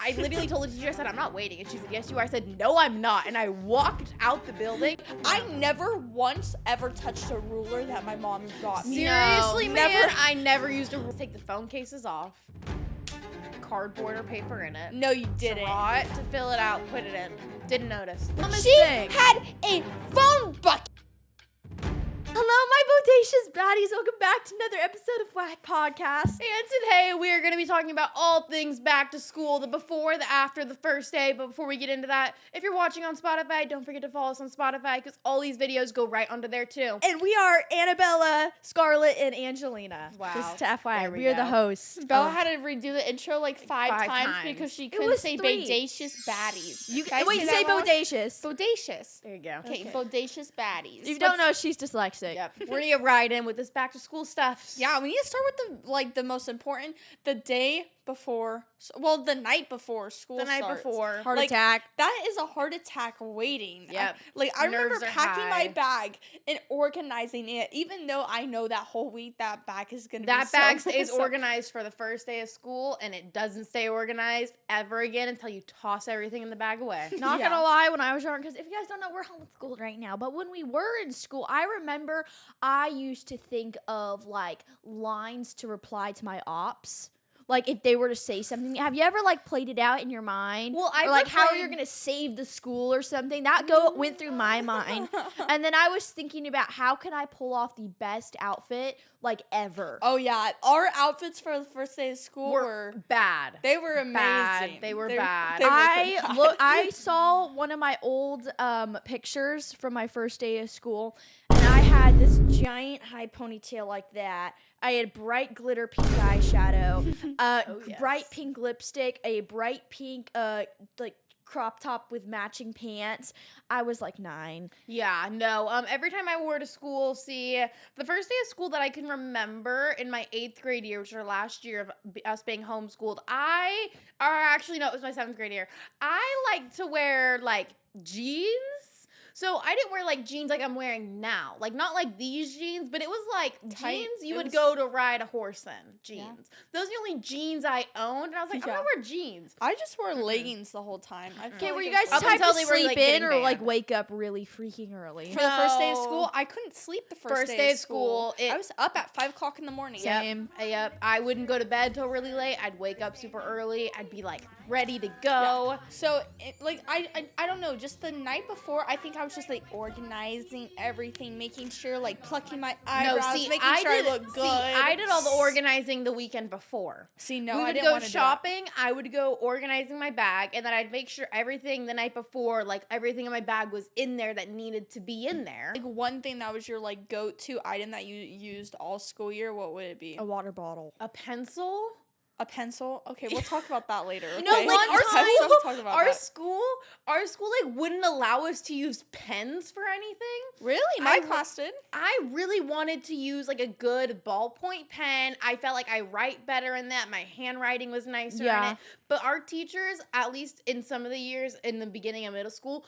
I literally told the teacher, I said, I'm not waiting. And she said, yes, you are. I said, no, I'm not. And I walked out the building. I never once ever touched a ruler that my mom got me. Seriously, No, man? never. I never used a ruler. Take the phone cases off. Cardboard or paper in it. No, you didn't. Draw it to fill it out. Put it in. Didn't notice. She had a phone bucket. Hello, my bodacious baddies. Welcome back to another episode of Whack Podcast. And today we are going to be talking about all things back to school, the before, the after, the first day. But before we get into that, if you're watching on Spotify, don't forget to follow us on Spotify because all these videos go right under there too. And we are Annabella, Scarlett, and Angelina. Wow. Just to FYI, There we we are go. the hosts. Bella had to redo the intro like five times because she couldn't was say 3. bodacious baddies. You Guys, wait, say that wrong? bodacious. Bodacious. There you go. Okay, Okay. bodacious baddies. If you don't know, she's dyslexic. Yep. We're going to get right in with this back to school stuff. Yeah, we need to start with the most important, the day before, the night before school The night starts. before. Heart Like, attack. That is a heart attack waiting. Yep. I remember Nerves are packing high. my bag and organizing it, even though I know that whole week that bag is going to be That bag so stays messed up. organized for the first day of school, and it doesn't stay organized ever again until you toss everything in the bag away. Not Yeah. gonna lie, when I was young, because if you guys don't know, we're homeschooled right now. But when we were in school, I remember I used to think of like lines to reply to my ops. Like if they were to say something, have you ever like played it out in your mind? Well, or like how you're gonna save the school or something. That went through my mind, and then I was thinking about how can I pull off the best outfit like ever. Oh yeah, our outfits for the first day of school were bad. they were amazing. Bad. They were bad. I saw one of my old pictures from my first day of school, and I had this giant high ponytail like that. I had bright glitter pink eyeshadow, yes. bright pink lipstick, a bright pink like crop top with matching pants. I was like 9. Yeah, no. Every time I wore to school, the first day of school that I can remember in my 8th grade year, which was our last year of us being homeschooled, it was my 7th grade year. I liked to wear like jeans. So I didn't wear like jeans like I'm wearing now. Like not like these jeans, but it was like Tight. jeans you It would was- go to ride a horse in. Jeans. Yeah. Those are the only jeans I owned. And I was like, I'm Yeah. gonna wear jeans. I just wore leggings the whole time. I feel Okay, like were you it guys was the Up type until to they were, sleep like, in getting or like banned. wake up really freaking early? For the first day of No. school, I couldn't sleep the First day of school, I was up at 5 o'clock in the morning. Yep. Same. Yep. I wouldn't go to bed till really late. I'd wake up super early. I'd be like ready to go. Yeah. So, I don't know, just the night before, I think I was just like organizing everything, making sure, like plucking my eyebrows, making sure I look good. I did all the organizing the weekend before. See, no, We I would didn't go want to shopping. I would go organizing my bag, and then I'd make sure everything the night before, like everything in my bag was in there that needed to be in there. Like one thing that was your like go-to item that you used all school year, what would it be? A water bottle. A pencil. A pencil? Okay, we'll talk about that later. You know, okay? like Let's talk about that. school like wouldn't allow us to use pens for anything. Really? My class did. I really wanted to use like a good ballpoint pen. I felt like I write better in that. My handwriting was nicer in Yeah. it. But our teachers, at least in some of the years in the beginning of middle school,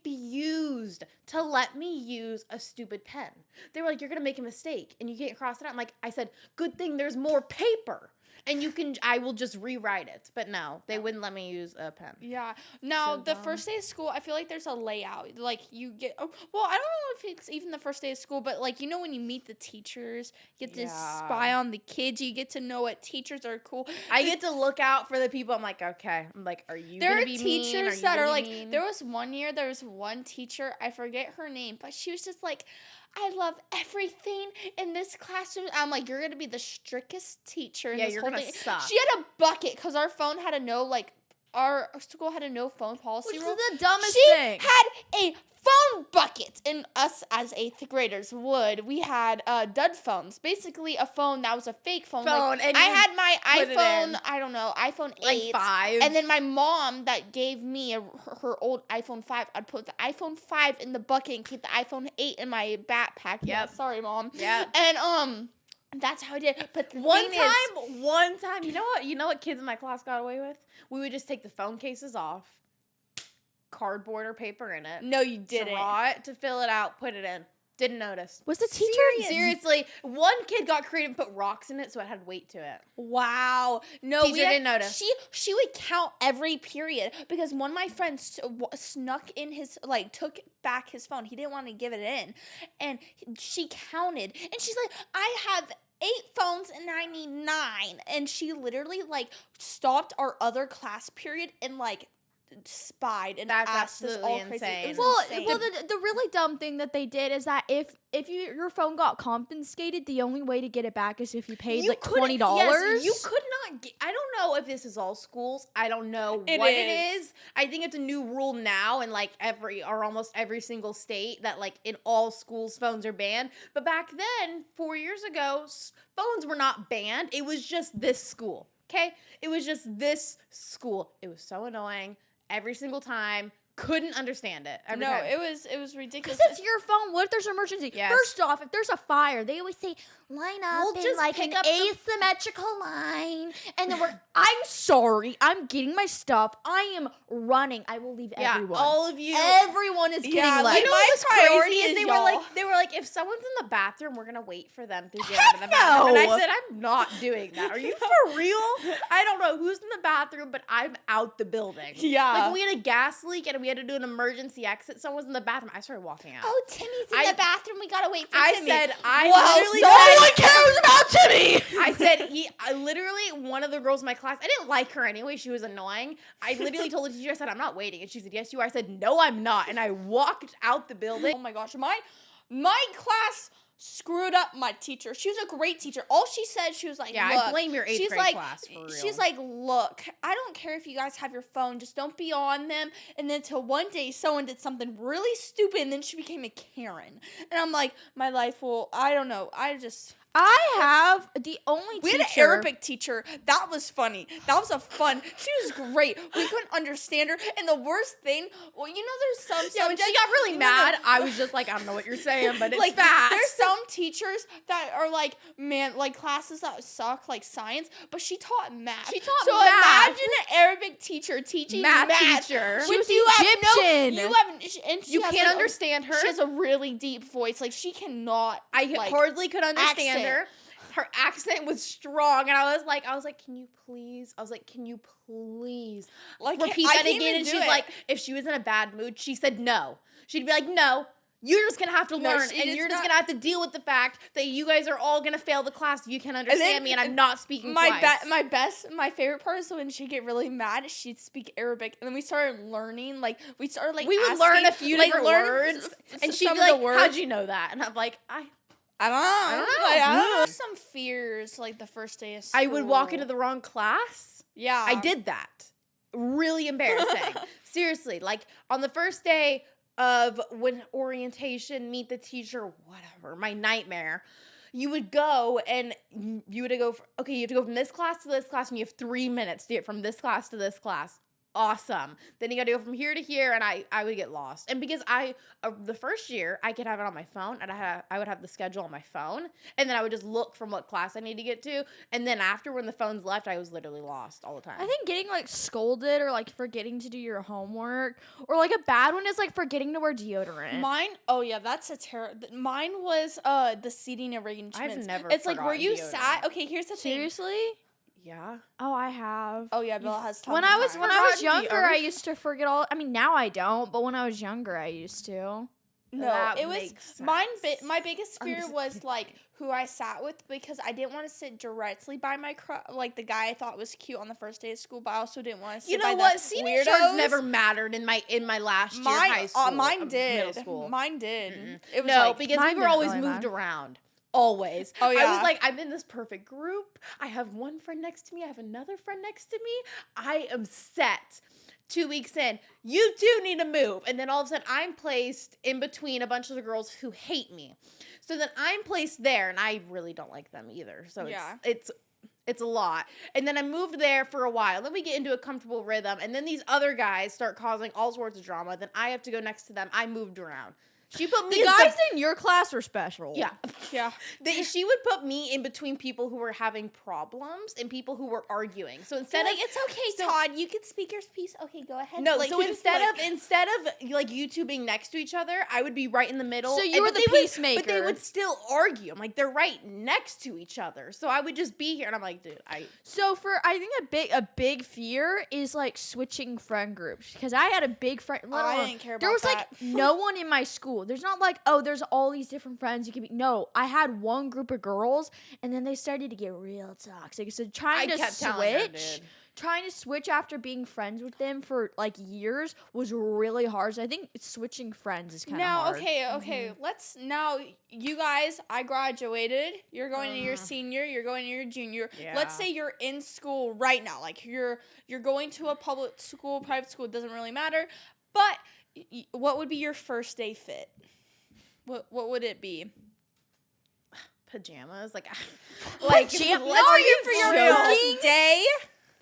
refused to let me use a stupid pen. They were like, you're going to make a mistake and you can't cross it out. I said, good thing there's more paper. And I will just rewrite it. But no, they wouldn't let me use a pen. Yeah. Now, So the dumb. first day of school, I feel like there's a layout. Like, you get... I don't know if it's even the first day of school, but, like, when you meet the teachers, you get to Yeah. spy on the kids. You get to know what teachers are cool. I get to look out for the people. I'm like, okay. I'm like, are you There gonna are be mean? teachers you that gonna are be like... mean? There was one teacher, I forget her name, but she was just like... I love everything in this classroom. I'm like, you're going to be the strictest teacher in Yeah, this you're whole gonna thing. suck. She had a bucket because our phone had a no, like, our school had a no phone policy Which rule. is the dumbest She thing. had a phone bucket, and us as 8th graders we had dud phones. Basically, a phone that was a fake phone. Like, and I you had my put it iPhone, in. I don't know, iPhone 8. like 5. And then my mom that gave me her old iPhone 5, I'd put the iPhone 5 in the bucket and keep the iPhone 8 in my backpack. Yeah, Yep. sorry, Mom. Yeah. And that's how I did. But the One thing is, time, you know what kids in my class got away with? We would just take the phone cases off, cardboard or paper in it. no, you didn't. Draw it to fill it out, put it in. Didn't notice. Was the teacher Seriously, one kid got creative and put rocks in it, so it had weight to it. Wow. No, Teacher didn't notice. She would count every period because one of my friends snuck in his, like, took back his phone. He didn't want to give it in. And she counted. And she's like, I have 8 phones and I need 9. And she literally, like, stopped our other class period and, like, spied and That's asked us all absolutely crazy. insane. It was Well, insane. the really dumb thing that they did is that if your phone got confiscated, the only way to get it back is if you paid like $20. Yes, you could not get, I don't know if this is all schools. I don't know what it is. I think it's a new rule now in like almost every single state that like in all schools phones are banned. But back then, 4 years ago, phones were not banned. It was just this school. Okay? It was just this school. It was so annoying every single time. Couldn't understand it. Every time. it was ridiculous. Because it's your phone. What if there's an emergency? Yes. First off, if there's a fire, they always say, line up We'll in just like pick an up the- asymmetrical line. And then I'm sorry. I'm getting my stuff. I am running. I will leave Yeah, everyone. all of you. Everyone is getting Yeah, left. You know my what was priority crazy is is they y'all. were like, if someone's in the bathroom, we're gonna wait for them to get out of the bathroom. And no. I said, I'm not doing that. Are you for real? I don't know who's in the bathroom, but I'm out the building. Yeah. Like we had a gas leak and we had to do an emergency exit. Someone's in the bathroom. I started walking out. Oh, Timmy's in I- the bathroom. We gotta wait for I Timmy. said, I Well, literally no said, one cares about Timmy. I said, I literally, one of the girls in my class, I didn't like her anyway. She was annoying. I literally told the teacher, I said, I'm not waiting. And she said, yes, you are. I said, no, I'm not. And I walked out the building. Oh my gosh, my class screwed up my teacher. She was a great teacher. All she said, she was like, Yeah, look, I blame your 8th she's grade like, class for real. She's like, look, I don't care if you guys have your phone, just don't be on them. And then until one day someone did something really stupid and then she became a Karen. And I'm like, my life will, I don't know. I have the only We teacher. had an Arabic teacher. That was funny. That was she was great. We couldn't understand her. And the worst thing, well, you know, there's some Yeah, when she got really mad, I was just like, I don't know what you're saying, but it's like fast. there's some teachers that are like, man, like classes that suck, like science, but she taught math. She taught so math. imagine an Arabic teacher teaching Math math. teacher. She was you have Egyptian. and she You has can't a- understand her. She has a really deep voice. Like she cannot. I like, hardly could understand accent. her. Her accent was strong, and I was like, can you please? I was like, can you please like repeat I that can't again? even And do she's it. like, if she was in a bad mood, she said no. She'd be like, no. You're just gonna have to No, learn, she- and it's you're just not- gonna have to deal with the fact that you guys are all gonna fail the class. You can understand me, and I'm not speaking twice. my favorite part is when she'd get really mad, she'd speak Arabic, and then we started learning. Like we started like we would asking, learn a few like, different learn words, and she'd some be of the like, words. "How'd you know that?" And I'm like, I don't know. I don't know. Some fears like the first day of school. I would walk into the wrong class. yeah. I did that. Really embarrassing. Seriously, like on the first day of when orientation, meet the teacher, whatever, my nightmare. You would go and you would go, you have to go from this class to this class, and you have 3 minutes to get from this class to this class. Awesome. Then you got to go from here to here, and I would get lost. And because the first year, I could have it on my phone, and I would have the schedule on my phone, and then I would just look from what class I need to get to. And then after, when the phone's left, I was literally lost all the time. I think getting like scolded or like forgetting to do your homework or like a bad one is like forgetting to wear deodorant. Mine, oh yeah, that's a terror. Mine was the seating arrangements. never It's like where forgotten you deodorant. sat. Okay, here's the thing. Seriously? Yeah. Oh, I have. Oh yeah, Bella has. When tons I of was time. when I was Forgotten younger, I deodorant? used to forget all. I mean, now I don't, but when I was younger, I used to. No, That it was makes mine. sense. My biggest I'm fear just was kidding. like who I sat with because I didn't want to sit directly by my like the guy I thought was cute on the first day of school, but I also didn't want to sit You by know what? the Senior weirdos. shirts never mattered in my last year of high school. Mine middle did. school. Mine did. Mm-mm. It was No, like, because mine we were didn't always really moved matter. around. Always. Oh, I yeah. was like, I'm in this perfect group. I have one friend next to me. I have another friend next to me. I am set. 2 weeks in, you two need to move. And then all of a sudden, I'm placed in between a bunch of the girls who hate me. So then I'm placed there, and I really don't like them either. So Yeah. it's a lot. And then I moved there for a while. Then we get into a comfortable rhythm. And then these other guys start causing all sorts of drama. Then I have to go next to them. I moved around. She put me The as guys in your class are special. yeah. Yeah. She would put me in between people who were having problems and people who were arguing. So instead Like, of it's okay, so- Todd. You can speak your piece. Okay, go ahead. no, Like, so just, instead like- of like you two being next to each other, I would be right in the middle. So you and- were but the they would- peacemaker. but they would still argue. I'm like, they're right next to each other. So I would just be here, and I'm like, dude, So I think a big fear is like switching friend groups because I had a big friend. I didn't care There about was that. like no one in my school. There's not like, oh, there's all these different friends you can be. No, I had one group of girls, and then they started to get real toxic. So trying I to kept telling her, switch, dude. trying to switch after being friends with them for like years was really hard. So I think switching friends is kind of Now, hard. okay. Let's now. You guys, I graduated. You're going to your senior. You're going to your junior. Yeah. Let's say you're in school right now. Like you're going to a public school, private school. It doesn't really matter. But what would be your first day fit? What would it be? pajamas, like No, let's you're be for your real. first day.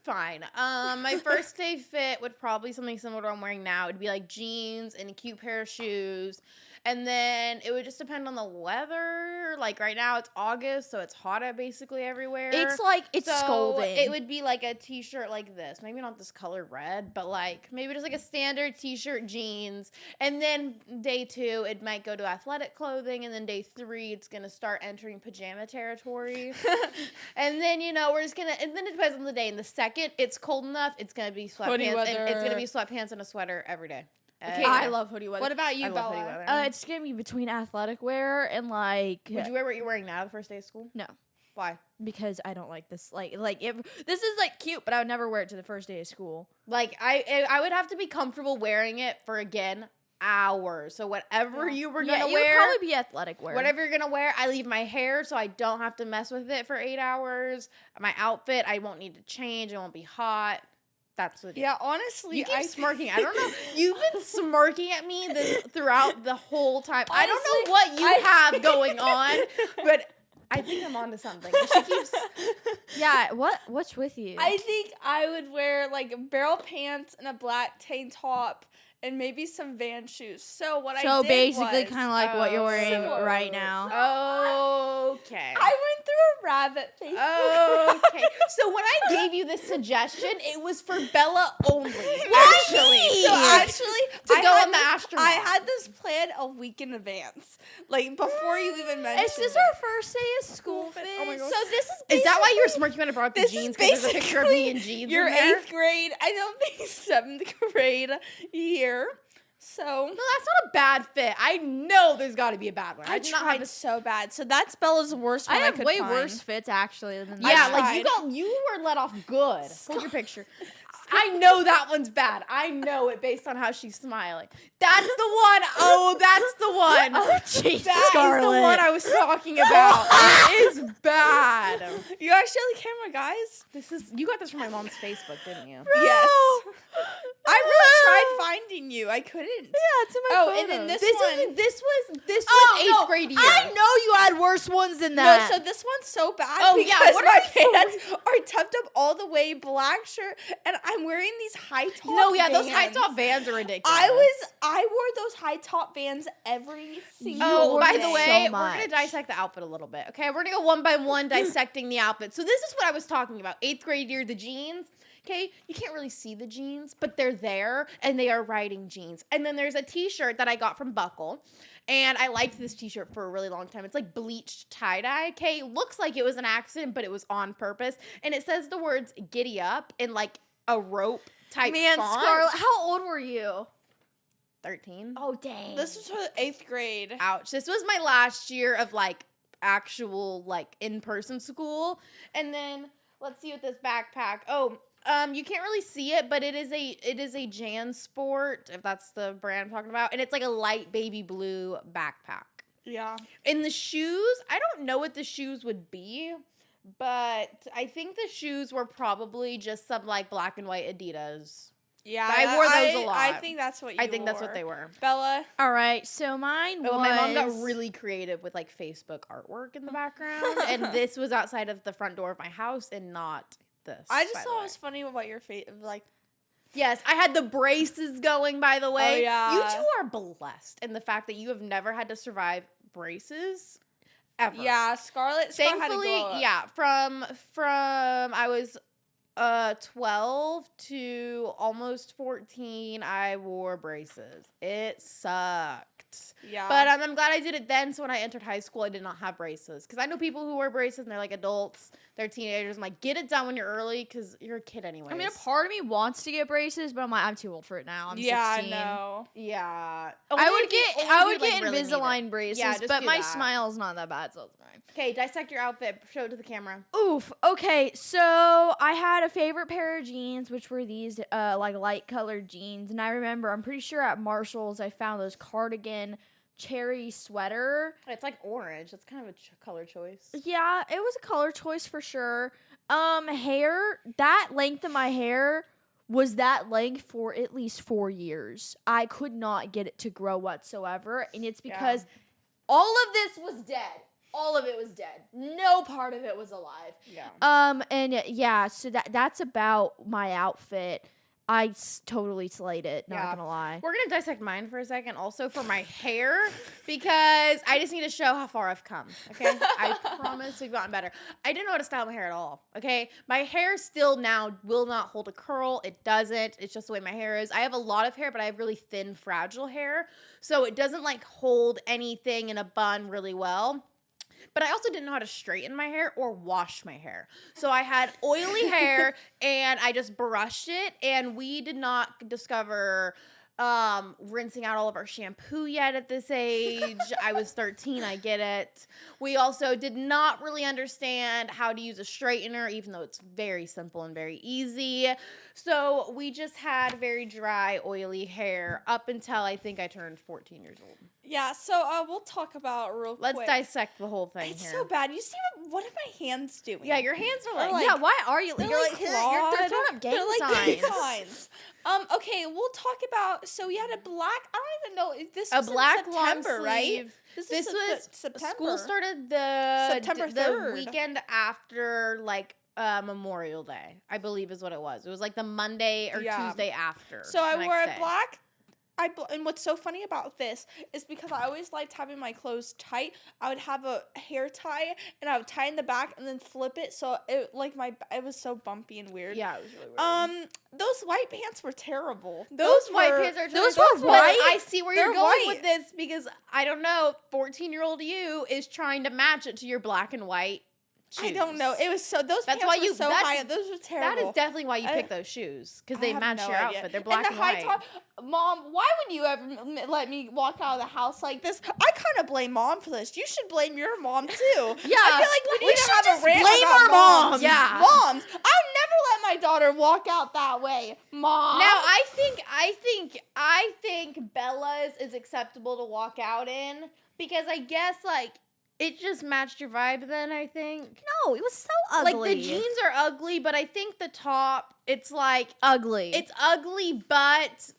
Fine. My first day fit would probably something similar to what I'm wearing now. It'd be like jeans and a cute pair of shoes. And then it would just depend on the weather. Like right now it's August, so it's hot at basically everywhere. It's like it's So scolding. It would be like a t-shirt like this. Maybe not this color red, but like maybe just like a standard t-shirt, jeans. And then day 2, it might go to athletic clothing. And then day 3, it's going to start entering pajama territory. And then, we're just going to, and then it depends on the day. And the second it's cold enough, it's going to be Hoodie sweatpants. weather. And it's going to be sweatpants and a sweater every day. Okay, I love hoodie weather. What about you, I love hoodie Bella? weather. It's gonna be between athletic wear and like Would you wear what you're wearing now the first day of school? No. Why? because I don't like this. Like if this is like cute, but I would never wear it to the first day of school. Like I would have to be comfortable wearing it for again hours. So whatever you were Yeah, gonna it would wear, probably be athletic wear. whatever you're gonna wear, I leave my hair so I don't have to mess with it for 8 hours. My outfit, I won't need to change. It won't be hot. That's what. Yeah, honestly, You keep smirking. I don't know. You've been smirking at me this throughout the whole time. I don't know what you have going on, but I think I'm onto something. She keeps. Yeah, what's with you? I think I would wear like barrel pants and a black tank top and maybe some Van shoes. So what I so did basically was, kind of like what you're wearing so- right now. Okay. I went through a rabbit face. Okay. So when I gave you this suggestion, it was for Bella only. Actually. So actually, To I go had on the this- astronaut. I had this plan a week in advance, like before you even mentioned. Is this it. our first day of school, fit. Fizz? Oh my gosh. So this is Is that why you were smirking when I brought up the This is jeans? Because there's a picture of me in basically jeans your in there? 8th grade. I don't think 7th grade year. So No, that's not a bad fit. I know there's got to be a bad one. I did not tried have so bad. So that's Bella's worst I one. have could way find. worse fits actually than Yeah, that. like tried. you were let off good. Hold your picture. I know that one's bad. I know it based on how she's smiling. That's the one. Oh, that's the one. Oh, jeez, That is Scarlett. the one I was talking about. It is bad. You actually on the camera, guys? You got this from my mom's Facebook, didn't you? Yes. I really tried finding you. I couldn't. Yeah, it's in my Oh, and then photos. this one. This was Oh, 8th no, grade year. I know you had worse ones than No, that. so this one's so bad Oh, yeah, because what my are we pants are tucked up all the way, black shirt, and I'm wearing these high top. No, yeah, those Vans. high top Vans are ridiculous. I wore those high top Vans every single Oh, by day. the way, so we're going much. to dissect the outfit a little bit. Okay, we're going to go one by one dissecting the outfit. So this is what I was talking about. 8th grade year, the jeans. Okay, you can't really see the jeans, but they're there, and they are riding jeans. And then there's a t-shirt that I got from Buckle, and I liked this t-shirt for a really long time. It's like bleached tie-dye, okay? Looks like it was an accident, but it was on purpose. And it says the words giddy up in like a rope type Man, font. Scarlett, how old were you? 13. Oh, dang. This was for the 8th grade. Ouch. This was my last year of like actual like in-person school. And then let's see what this backpack. Oh, you can't really see it, but it is a Jan Sport, if that's the brand I'm talking about, and it's like a light baby blue backpack. Yeah. And the shoes, I don't know what the shoes would be, but I think the shoes were probably just some like black and white Adidas. Yeah. I wore those a lot. I think that's what you I think that's what wore. they were. Bella. All right, so mine was... Oh, my mom got really creative with like Facebook artwork in the background, and this was outside of the front door of my house and not this. I just by the thought it way. was funny about your face. Like, Yes, I had the braces going, by the way. yeah. You two are blessed in the fact that you have never had to survive braces ever. Yeah, Scarlett had to Thankfully, glow up. yeah, from I was 12 to almost 14, I wore braces. It sucked. Yeah. But I'm glad I did it then, so when I entered high school, I did not have braces. Because I know people who wear braces, and they're, like, adults. They're teenagers. I'm like, get it done when you're early, because you're a kid anyways. I mean, a part of me wants to get braces, but I'm like, I'm too old for it now. I'm 16. I know. Yeah. I would get like, really need Invisalign it. braces, Yeah, just but do my that. smile's not that bad, so it's fine. Okay, dissect your outfit. Show it to the camera. Oof. Okay, so I had a favorite pair of jeans, which were these like light colored jeans, and I remember I'm pretty sure at Marshall's I found those cardigan cherry sweater. It's like orange. It's kind of a color choice. Yeah, it was a color choice for sure. Hair, that length of my hair was that length for at least 4 years. I could not get it to grow whatsoever, and it's because all of this was dead. All of it was dead. No part of it was alive. Yeah. And yeah, so that's about my outfit. I totally slayed it, not Yeah. gonna lie. We're going to dissect mine for a second, also for my hair, because I just need to show how far I've come, okay? I promise we've gotten better. I didn't know how to style my hair at all, okay? My hair still now will not hold a curl. It doesn't. It's just the way my hair is. I have a lot of hair, but I have really thin, fragile hair, so it doesn't, like, hold anything in a bun really well. But I also didn't know how to straighten my hair or wash my hair. So I had oily hair and I just brushed it, and we did not discover rinsing out all of our shampoo yet at this age. I was 13, I get it. We also did not really understand how to use a straightener, even though it's very simple and very easy. So we just had very dry, oily hair up until I think I turned 14 years old. Yeah, so we'll talk about real quick. Let's dissect the whole thing It's here. so bad. You see what are my hands doing? Yeah, your hands are like, Yeah, why are you? They're You're like like, they're throwing up gang They're like gang signs. signs. Okay, we'll talk about. So we had a black. I don't even know if this a was black in long September, right? sleeve. This was September. School started the September the 3rd. weekend after like Memorial Day, I believe is what it was. It was like the Monday or Yeah. Tuesday after. So I the wore next a day. black. And what's so funny about this is because I always liked having my clothes tight. I would have a hair tie and I would tie in the back and then flip it so it was so bumpy and weird. Yeah, it was really weird. Those white pants were terrible. Those white pants are those terrible. were white? I see where They're you're going white. with this because I don't know, 14-year-old you is trying to match it to your black and white shoes. I don't know. It was so those That's pants why were you- so that's- high. Those were terrible. That is definitely why you I- pick those shoes because I they have match no your idea. outfit. They're black and, the high white. top, Mom, why would you ever let me walk out of the house like this? I kind of blame Mom for this. You should blame your mom too. Yeah, I feel like we need to should have just a rant blame about our moms. Yeah. Moms, I'll never let my daughter walk out that way, Mom. Now I think Bella's is acceptable to walk out in because I guess like it just matched your vibe then, I think. No, it was so ugly. Like the jeans are ugly, but I think the top it's like ugly. it's ugly, but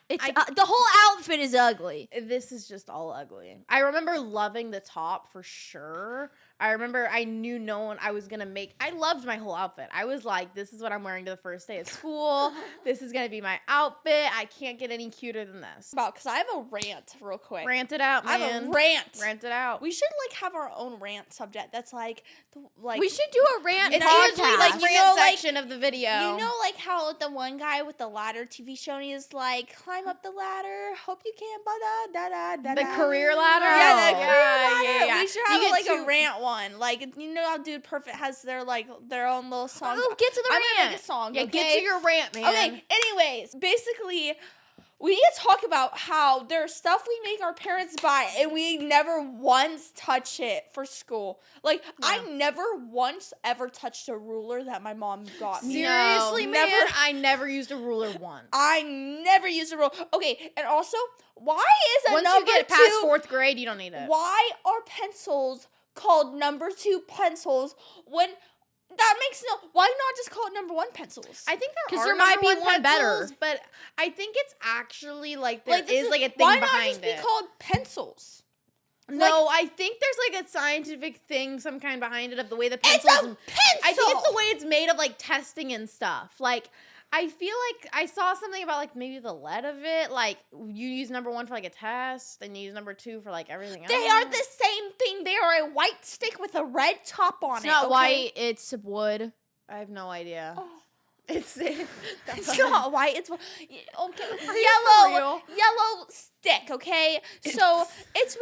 It's I- the whole outfit is ugly. this is just all ugly. I remember loving the top for sure. I remember I knew no one I was gonna make. I loved my whole outfit. I was like, this is what I'm wearing to the first day of school. This is gonna be my outfit. I can't get any cuter than this. because I have a rant real quick. Rant it out, I man. have a rant. Rant it out. We should like have our own rant subject. That's like We should do a rant It's podcast. usually like You rant know, like- section of the video. You know, like how the one guy with the ladder TV show, and he's like, climb up the ladder, hope you can, da da da. the career ladder. Yeah, the Oh, career ladder. yeah. We should You have get like to- a rant one. Like you know how Dude Perfect has their own little song. Oh, get to the I'm gonna rant. make a song. Yeah, okay? get to your rant, man. Okay. Anyways, basically, we need to talk about how there's stuff we make our parents buy and we never once touch it for school. Like I never once ever touched a ruler that my mom got me. Seriously, No, man, never. I never used a ruler once. I never used a ruler. Okay, and also, why is a Once you number get past two? 4th grade, you don't need it. Why are pencils called number 2 pencils when that makes no? Why not just call it number 1 pencils? I think there 'Cause are there might number be one better. pencils, but I think it's actually like there this is like a thing why not behind just be it. called pencils? No, I think there's like a scientific thing, some kind behind it of the way the It's pencils. a pencil. I think it's the way it's made of like testing and stuff. Like I feel like I saw something about like maybe the lead of it. Like you use number 1 for like a test, and you use number 2 for like everything else. They are the same thing. They are a white stick with a red top on It's it. not okay? white, it's wood. I have no idea. Oh. It's It's not white. It's okay. real? Yellow stick. Okay, so it's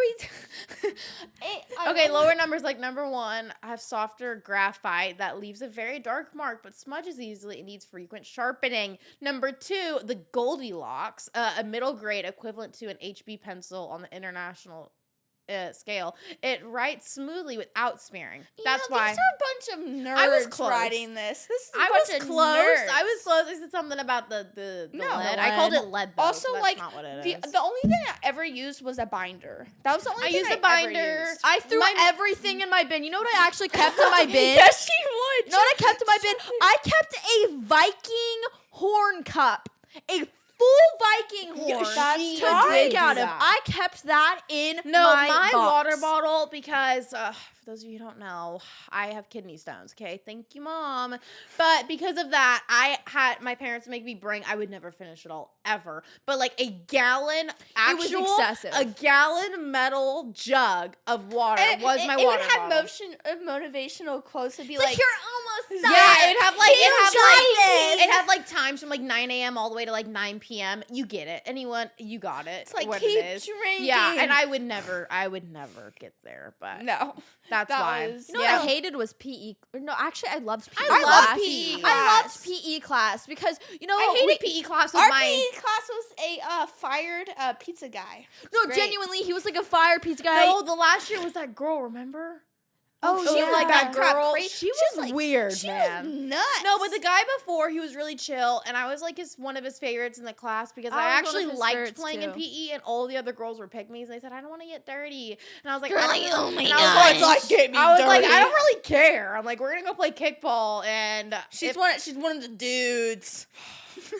Okay, lower numbers like number 1 have softer graphite that leaves a very dark mark but smudges easily and needs frequent sharpening. Number 2, the Goldilocks, a middle grade equivalent to an HB pencil on the international scale. It writes smoothly without smearing. That's why. these are a bunch of nerds I was close. writing this. This is a I bunch was of close. nerds. I was close. I said something about the No. lead. The I called lead. it lead though. Also, so that's like, not what it is. The only thing I ever used was a binder. That was the only I thing used a ever binder. used. I threw My- everything in my bin. You know what I actually kept in my bin? Yes, she would. You know what I kept in my bin? I kept a Viking horn cup. A full Viking horn that's to right. drink Do out of. that. I kept that in No, my box. water bottle, because for those of you who don't know, I have kidney stones, okay? Thank you, Mom. But because of that, I had my parents make me bring, I would never finish it all, ever. But like a gallon, It was actual, excessive. a gallon metal jug of water was my it water would have bottle. motivational quotes. It'd be It's like, like, you're almost Yeah, done. it'd have like Keep it had like times from like 9 a.m. all the way to like 9 p.m. You get it. Anyone, you got it. it's like what keep it is. drinking. Yeah, and I would never get there, but no. that's that why. was- You know what I hated was PE. No, actually, I loved PE. I class. loved PE I class. loved PE class because you know I hated we- PE class with Our my. PE class was a fired pizza guy. No, Great. genuinely, he was like a fire pizza guy. No, the last year was that girl. Remember? Oh, she yeah. was like that Crap, girl. crazy. She She was was, like, weird, She man. was nuts. No, but the guy before, he was really chill, and I was like one of his favorites in the class because I I was one actually of his liked favorites, playing in too. PE, and all the other girls were pick me's, and they said I don't want to get dirty, and I was like, You're I like, don't oh really- my and I was gosh. like, It's like, get me I was like, dirty. I don't really care. I'm like, we're gonna go play kickball, and She's one of the dudes.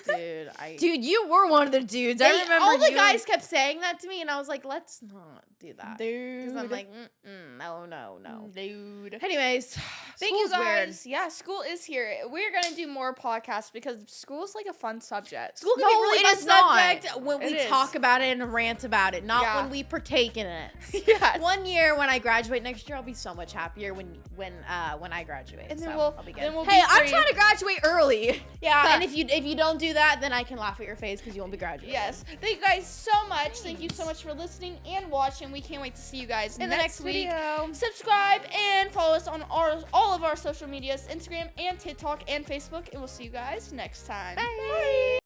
dude, I Dude, you were one of the dudes. I remember all the you. guys kept saying that to me, and I was like, let's not do that. Dude. Because I'm like, no. Dude. Anyways, Thank you school's weird. guys. Yeah, school is here. We're gonna do more podcasts because school's like a fun subject. School can No, be really it fun is not. subject when we It is. talk about it and rant about it, not Yeah. when we partake in it. Yeah. One year when I graduate next year, I'll be so much happier when I graduate. And then so I'll be good. we'll Hey, be I'm free. trying to graduate early. yeah, and if you don't do that, then I can laugh at your face because you won't be graduating. Yes. Thank you guys so much. Thank you so much for listening and watching. We can't wait to see you guys In the next week. video. Subscribe and follow us on all of our social medias, Instagram and TikTok and Facebook. And we'll see you guys next time. Bye.